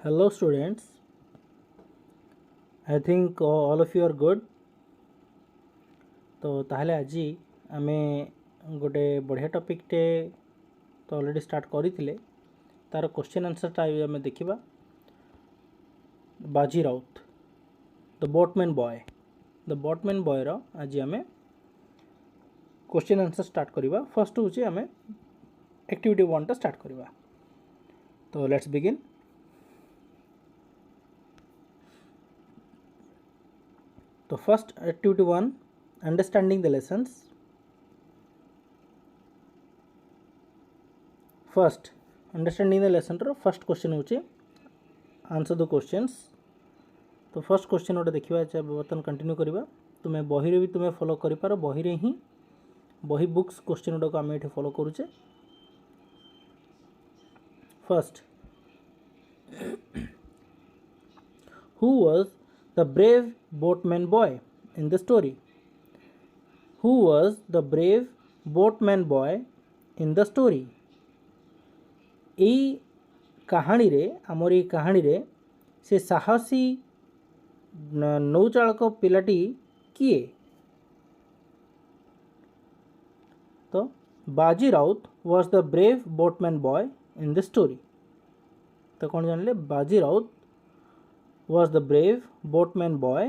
Hello students, I think all of you are good. तो ताहले आज आमे गोटे बढ़िया टॉपिक टे तो ऑलरेडी स्टार्ट करिथिले तार क्वेश्चन आंसर टा आमे देखिबा। Baji Rout the boatman boy रो आज आमे क्वेश्चन आंसर स्टार्ट करिबा। फर्स्ट होची आमे एक्टिविटी 1 टा स्टार्ट करिबा। तो लेट्स बिगिन। तो first activity 1 understanding the lessons. First understanding the lesson रो फर्स्ट क्वेश्चन होची आंसर द क्वेश्चंस। तो फर्स्ट क्वेश्चन गोटे देखिबा बर्तन कंटिन्यू करिबा। तुमे बही रे भी तुमे फॉलो करि पारो, बही रे ही बही बुक्स क्वेश्चन गुडा को आमे एठी फॉलो करूचे। First who was the brave boatman boy in the story? Who was the brave boatman boy in the story? এই কাহানি রে আমর এই কাহানি রে से साहसी नौचालक पिलाटी किए? तो बाजी Raut was the brave boatman boy in the story। तो कौन जानले? बाजी Raut was the brave boatman boy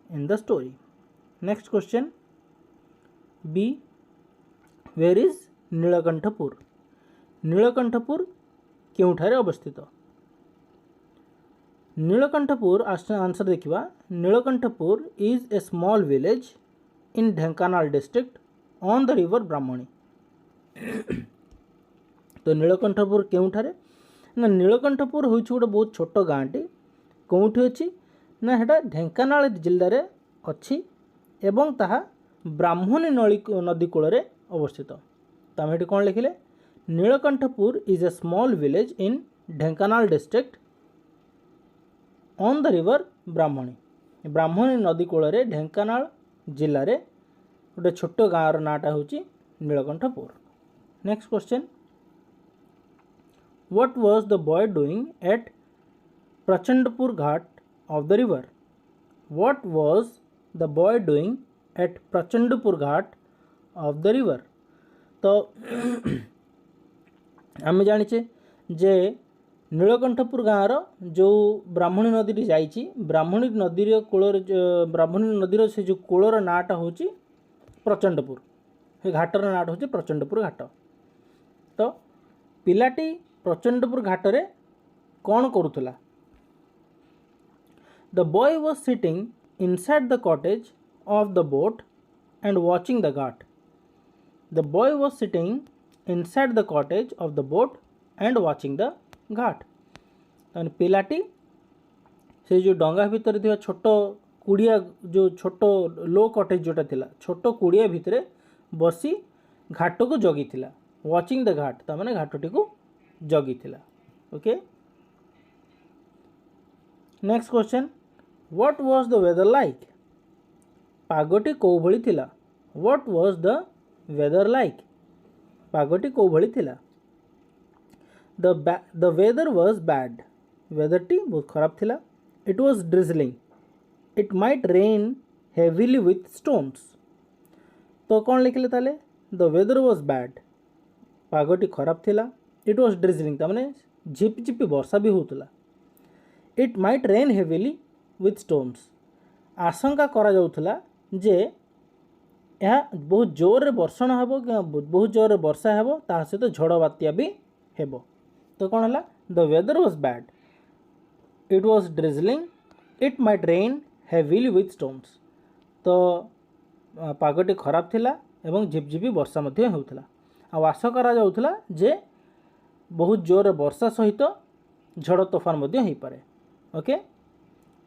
in the story। Next question B, where is Nilkanthpur? Nilkanthpur केउठारे अवस्थित? नीलकंठपुर आंसर देखिबा। Nilkanthpur is a small village in Dhenkanal district on the river ब्राह्मणी। तो नीलकंठपुर केउठारे ना? नीलकंठपुर होइछ गोटे बहुत छोट गाँटी। कौटी अच्छी ना? हेटा ढेंकानाल जिल्ला रे अच्छी एवं ताहा ब्राह्मणी नदी कूल अवस्थित। तो आम ये कौन लिखिले? Nilkanthpur is a small village in Dhenkanal district on the river Brahmani. Brahmani नदी कूल ढेंकानाल जिल्ला रे गोटे छोट गाँवर नाटा हूँ Nilkanthpur. Next question, what was the boy doing at Prachandpur ghat of the river? What was the boy doing at Prachandpur ghat of the river? तो आम जाचे जे नीलकंठपुर गाँवर जो ब्राह्मणी नदी जाइए, ब्राह्मणी नदी कूलर ब्राह्मणी नदीर से जो कूलर नाटा हूँ प्रचंडपुर, से घाटर नाटा हूँ प्रचंडपुर घाट। तो पिलाटी प्रचंडपुर घाटरे कौन करुला? The boy was sitting inside the cottage of the boat and watching the ghat। The boy was sitting inside the cottage of the boat and watching the ghat। तो पिलाटी से जो डंगा भितर थी छोट कुड़िया, जो छोट लो कटेज जोटा थिला, छोट कुड़िया भितर बसी घाट को जगी थिला। वाचिंग द घाट तो माने घाटटी को जगी थिला। Okay, next question, what was the weather like? पागटी को भली थिला? What was the weather like? पागटी को भली थिला? The weather was bad. वेदरटी बहुत खराब थिला। It was drizzling. It might rain heavily with stones. तो कौन लिखले ताले? द वेदर वाज बैड, पागटी खराब थिला। इट वाज ड्रिजलिंग तमाने झिपझिपी वर्षा भी होतला। It might rain heavily with stones, आशंका करा जाउथला जे यह बहुत जोर वर्षण हेबो, बहुत जोर वर्षा हेबो, ता सहित झड़ बात्या भी हेबो। तो कौन है? The weather was bad, it was drizzling, it might rain heavily with stones. तो पागटी खराब थिला एवं झिपझिपी वर्षा मध्य होउथला। आ आशा करा जाउथला जे बहुत जोर वर्षा सहित झड़ तोफान मध्य होई पारे। Okay,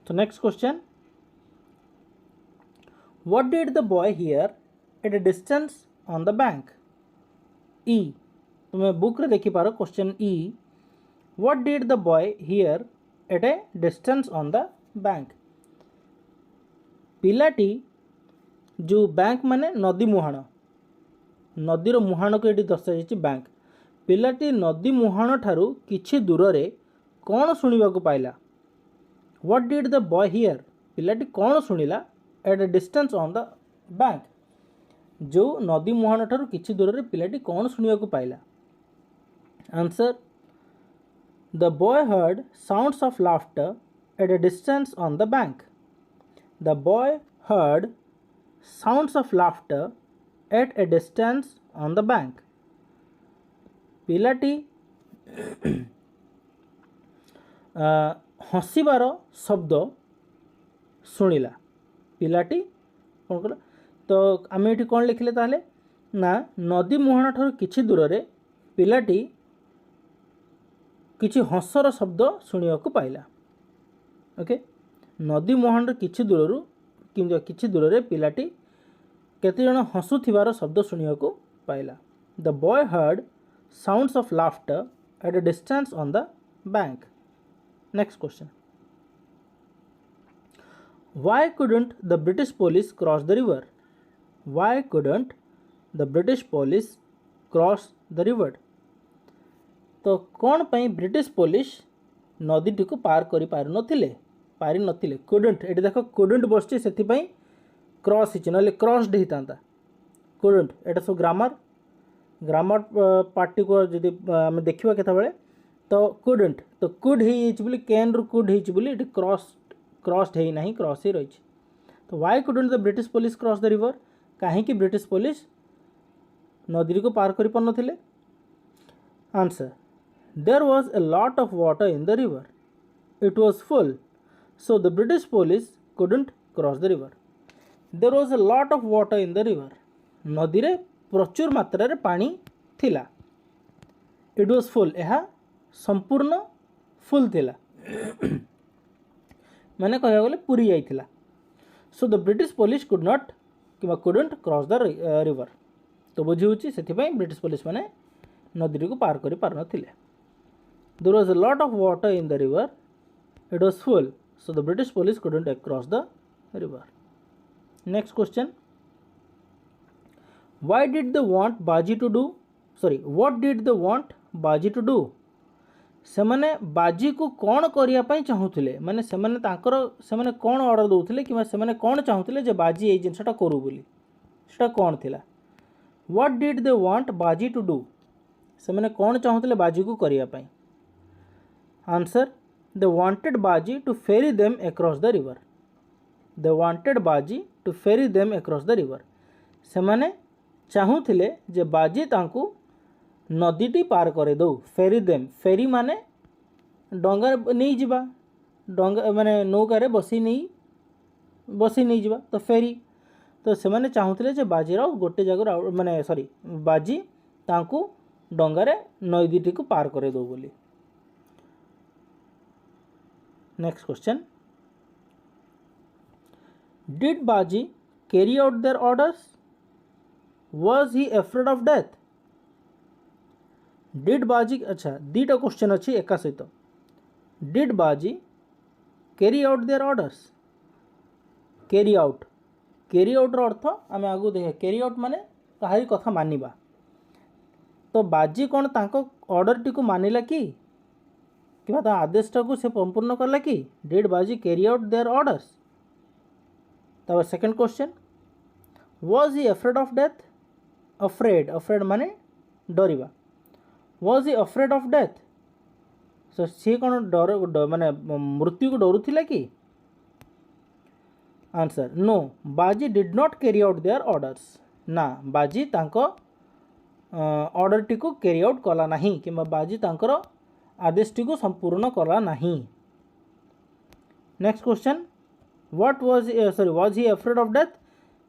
so next question, what did the boy hear at a distance on the bank? E, तुम्हें बुक रे देखि पारो question E, what did the boy hear at a distance on the bank? पिलाटी जो बैंक माने नदी मुहाण, नदीर मुहाण को ये दर्शा बैंक। पिलाटी नदी मुहाण ठारू किछि दूर रे कौन शुणा पाइला what did the boy hear पिलाटी कौन शुणिला at a distance on the bank जो नदी मुहाण ठार किछि दूर रे पिलाटी कौन शुणा पाइला answer the boy heard sounds of laughter at a distance on the bank the boy heard sounds of laughter at a distance on the bank पिलाटी हसिबार शब्द शुणिला पिलाटी कौन कला तो आम ये कौन लिखले ताले ना नदी मुहाण ठार किछि दूर रे पिलाटी किछि हसर शब्द शुणा पाइला ओके नदी मुहाण किछि दूर किछि दूर रे पिलाटी केते जण हसुथिबार शब्द शुणा पाइला the boy heard sounds of laughter at a distance on the bank next question why couldn't the British police cross the river why couldn't the British police cross the river तो कौन पई ब्रिटिश पुलिस नदी T को पार करि पार नथिले couldn't eighty देखो couldn't बसची सेति पई क्रॉस हिच नले क्रॉस्ड हितांता couldn't एटा सो ग्रामर पार्टी को जदि हम देखिबा केता बेले तो couldn't तो could ही हिच बोली कैन रु could हिच बोली एटी क्रॉस्ड है नहीं क्रॉस ही रही तो why couldn't the British police cross the river कहीं ब्रिटिश पुलिस नदी को पार कर पारे answer there was a lot of water in the river it was full so the British police couldn't cross the river there was a lot of water in the river नदी रे प्रचुर मात्रा रे पानी थिला इट वाज फुल यह संपूर्ण full थिला मैंने कह गले पूरी जाइथिला so the British police could not कि कुडंट क्रॉस द रिवर तो बुझी होची सेथिबाई ब्रिटिश पुलिस माने नदी को पार करि पार नथिले there was a lot of water in the river it was full so the British police couldn't cross the river next question why did the want Baji to do what did the want Baji to do say मैंने बाजी को कौन करने चाहूले माने से मैंने कौन order दौले कि से कौन चाहूले जे बाजी ये जिनटा करू बोली सेटा कौन थिला what did they want Baji to do say मैंने कौन चाहूले बाजी को करने answer they wanted Baji to ferry them across the river they wanted Baji to ferry them across the river say मैंने चाहूले जे बाजी तांकू नदीटी पार करे दो फेरी देम फेरी माने डंगा नहीं जीवा डंगा माने नौकार बसी नहीं जीवा तो फेरी तो से माने चाहूले जे बाजीर गोटे जगह माने सॉरी बाजी तांकू डंगारे नदीटी को पार करे दो बोली next question did Baji carry out their orders was he afraid of death did Baji अच्छा दीटा क्वेश्चन अच्छी एका सहित did Baji carry out their orders carry out अर्थ आम आगु देख कैरी आउट माने कहारी कथा मानिबा तो बाजी कौन तांको ऑर्डर टी को मानिला कि आदेशटा को से संपूर्ण करला कि did Baji carry out their orders तब second question was he afraid of death afraid माने डरिबा was he afraid of death so सी कौन डर माने मृत्यु को डरुथिला कि answer no Baji did not carry out their orders ना बाजी तांको ऑर्डर टी को कैरी आउट कला नहीं कि बाजी तांकर आदेश टी को संपूर्ण कला नहीं next question what was he afraid of death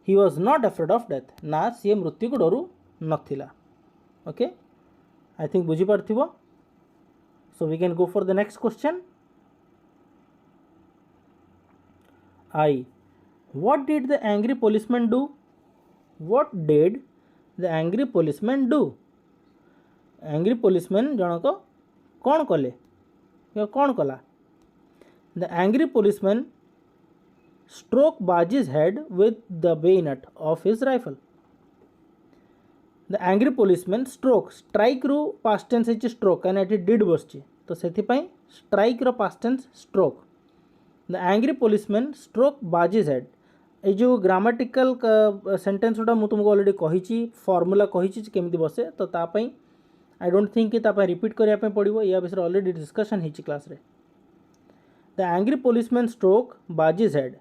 he was not afraid of death ना सी मृत्यु को डरू नथिला ओके I think बुझी पार्थिबो so we can go for the next question I what did the angry policeman do what did the angry policeman do angry policeman जनक कौन कले कौन कला the angry policeman struck Baji's head with the bayonet of his rifle the angry policeman strike रू past tense है stroke and एटी did बसची तो से स्ट्राइक रो past tense stroke. The angry policeman stroke Baji's head. ये जो ग्रामाटिकल सेंटेंस गुटा मुझे तुमको ऑलरेडी कही फॉर्मूला कही केमी बसे तो तापाई आई डोंट थिंक कि तापाई रिपीट करने पड़ो या विषय ऑलरेडी डिस्कशन होती क्लास रे। The angry policeman stroke Baji's head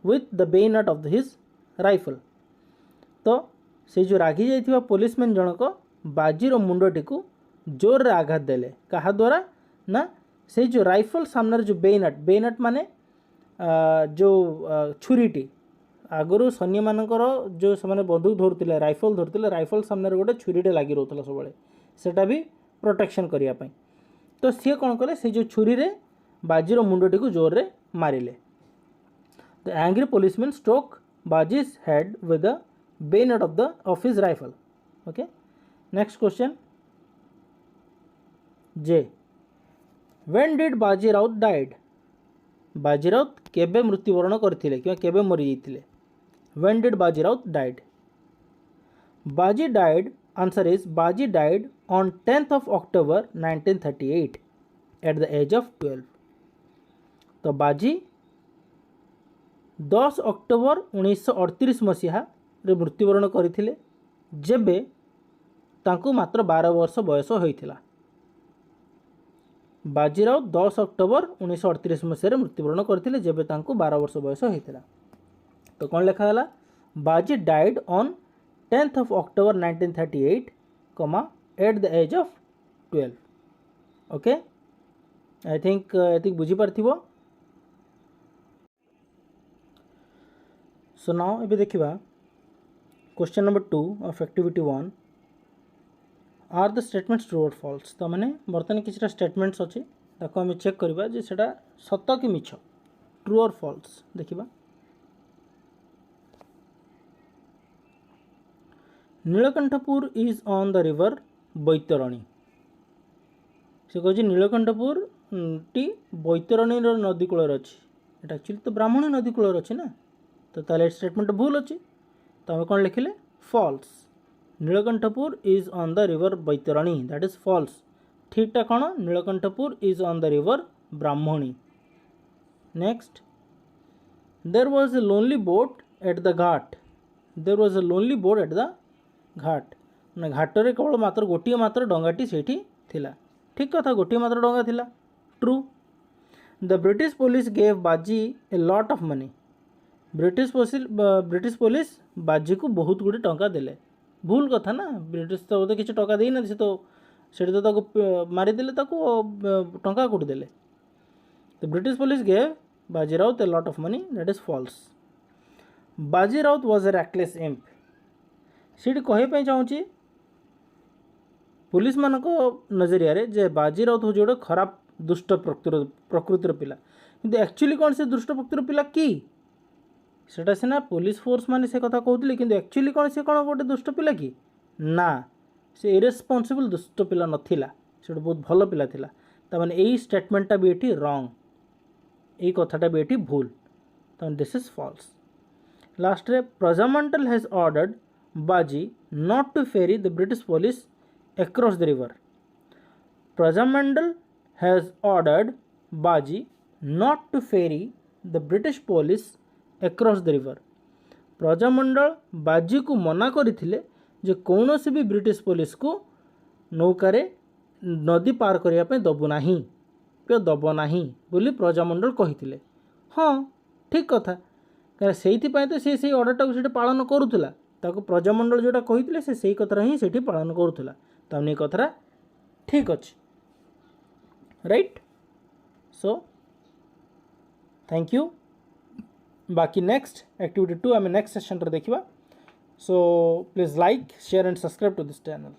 with the bayonet of his rifle. तो से जो रागी जाइथिबा पुलिसमैन जनक बाजीर मुंडटी को जोर रे आघात देले कहा द्वारा ना से जो राइफल सामने जो बेनट माने जो छुरीटी आगुरी सैन्य मानकर जो से बंदूक धरुले राइफल सामने गोटे छुरीटे लगी रोला सब सेटा भी प्रोटेक्शन करने। तो सी कौन कले से जो छुरी रे बाजीर मुंडटी को जोर रे मारिले। The angry policeman stroke Baji's head with the bayonet of his rifle. Okay, next question. J. When did Baji Raut died? Baji Raut केबे मृत्युवरण करथिले कि केबे मरि जैथिले? When did Baji Raut died? Baji died. Answer is Baji died on 10th of October 1938 at the age of 12. तो बाजी 10 October 1938 मसीहा रे मृत्युवरण करथिले जेबे तांको मात्र 12 वर्ष बयस होइथिला। बाजीराव 10 अक्टोबर 1938 मसीह मृत्युवरण करथिले जेबे तांको 12 वर्ष बयस होइथिला। तो कौन लिखा गला Baji died on 10th of October 1938 at the age of 12। Okay I think एतिक बुझी पारथिबो। सो नाउ एबे देखिबा question number 2 of activity 1 are the statements true और फॉल्स। तो मैंने बर्तमान किसी स्टेटमेंट्स अच्छे ताको आम चेक करवा जे सेटा सत कि मिछ ट्रू और फॉल्स देखिबा। Nilkanthapur is on the river Baitarani. से कह नीलकंठपुर टी बैतरणी नदी कूल अच्छी एटा एक्चुअली तो ब्राह्मणी नदी कूल अच्छी ना तो ताले स्टेटमेंट भूल अच्छी तो आम कौन लिखिले false. Nilkanthpur is on the river Baitarani that is false. ठीकटा कौन Nilkanthpur is on the river Brahmani. Next there was a lonely boat at the ghat. There was a lonely boat at the ghat ना घाटरे केवल मात्र गोटे मात्र डंगाटी सेठी थिला। ठीक कथा गोटे मात्र डंगा थिला true. The British police gave Baji a lot of money. British police Baji को बहुत गुड़े टंका देले भूल कथा ना ब्रिटिश तो किसी टंका देना से तो मारिदेले टंका कौट देले। तो British police gave Baji Raut a lot of money that is false. Baji Raut was a reckless imp. सीट कहे चाहूँगी पुलिस मान नजरिया रे जे बाजी राउत हूँ गोटे खराब दुष्ट प्रकृतिर पिला किंतु एक्चुअली कौन से दुष्ट प्रकृतिर पिला कि सेटा सीना पुलिस फोर्स माने से कथा कहते कि एक्चुअली कौन से कौन गोटे दुष्ट पिला कि ना से इरेस्पॉन्सिबल दुष्ट पिला नथिला से बहुत भल पिला थिला। तमाने यही स्टेटमेंटा भी एठी रॉन्ग यही कथाटा भी एठी भूल तमाने दिस इज फॉल्स। लास्ट रे Prajamandal has ordered Baji not to ferry the British police across the river. Prajamandal has ordered Baji not to ferry the British police across the river. Prajamandal Baji को मना करथिले जे कौनसी भी ब्रिटिश पुलिस को नौकारे नदी पार करने पे दबु नाही पे दब नाही बोली प्रजामंडल कहिथिले। हाँ ठीक कथा कारण से तो ऑर्डरटा को पालन करूला ताको प्रजामंडल जोटा कहिथिले से कथा ही सेठी पालन करूला तमने कथा ठीक अच्छे राइट। So thank you. बाकी नेक्स्ट एक्टिविटी 2 आम नेक्स्ट सेशन रे देखिबा। So please like share and subscribe to this channel.